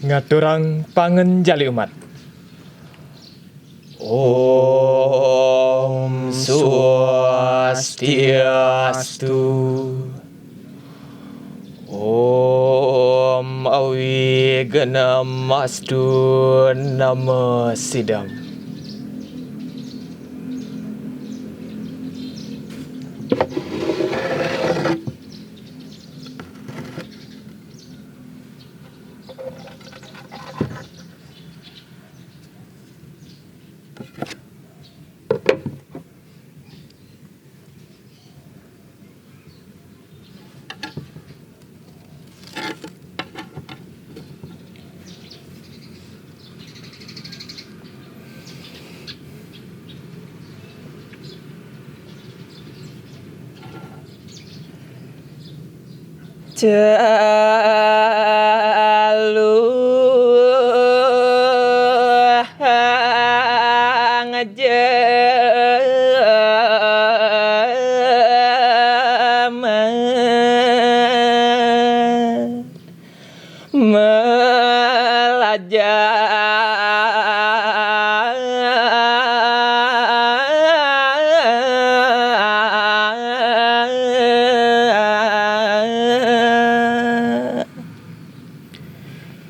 ngaturang pangen jali umat. Om Swastiastu. Om Awiganamastu Nama Sidam. Jaluang jaman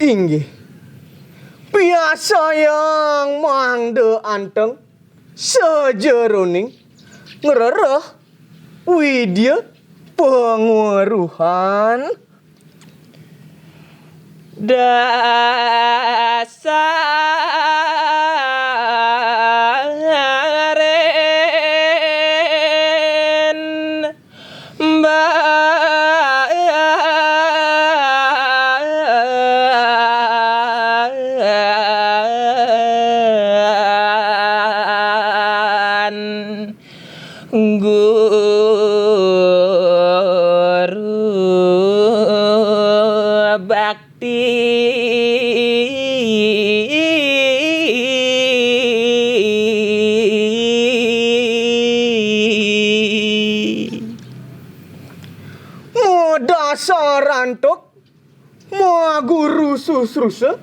Inggih biasa yang mangde anteng sejeroning ngerereh widya penguruhan dasaren guru bakti dasarantok ma guru susrusa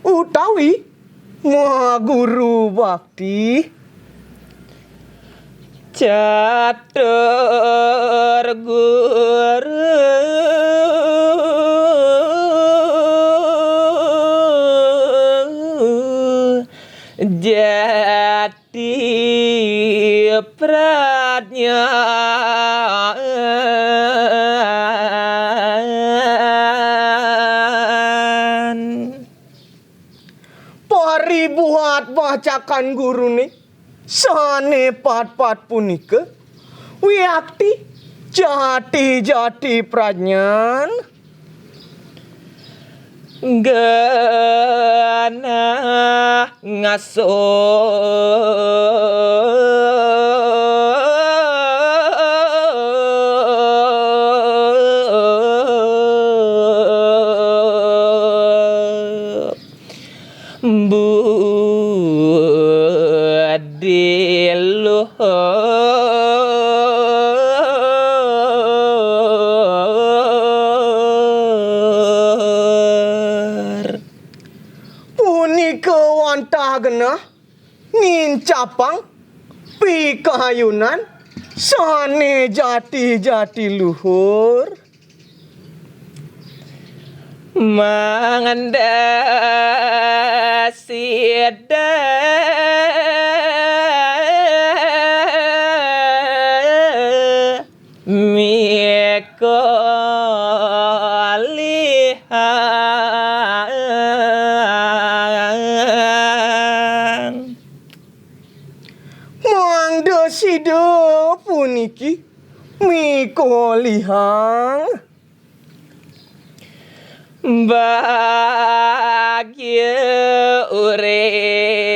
utawi ma guru bakti catur guru jati pradnyaan paribuat bacakan guru nih sane pat-pat punika wiakti jati pradnyan gana ngaso budi luhur punika wantah genah nincapang pikayunan sane jati luhur mangandasi mikolihan mangda sida puniki mikolihang bahagia urip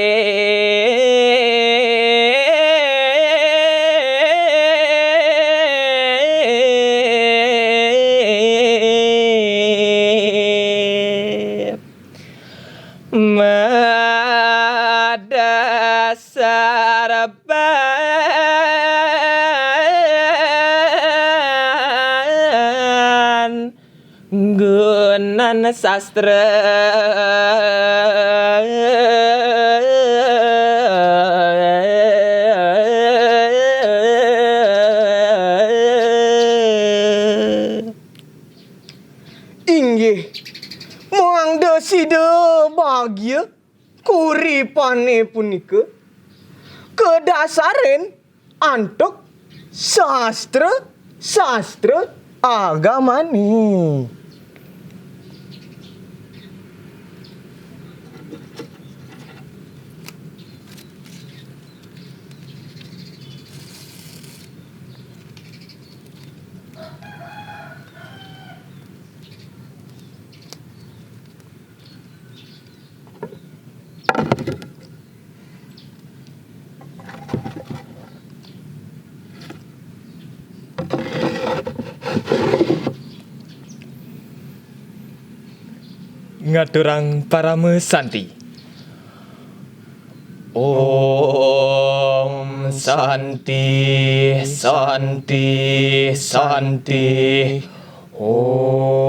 madasar ban guna Pelajaran sastra Inggih, moang desida bahagia kuripane punika kedasaren antuk sastra agama ni. Ngaturang parama santi. Om Santi Santi Santi Om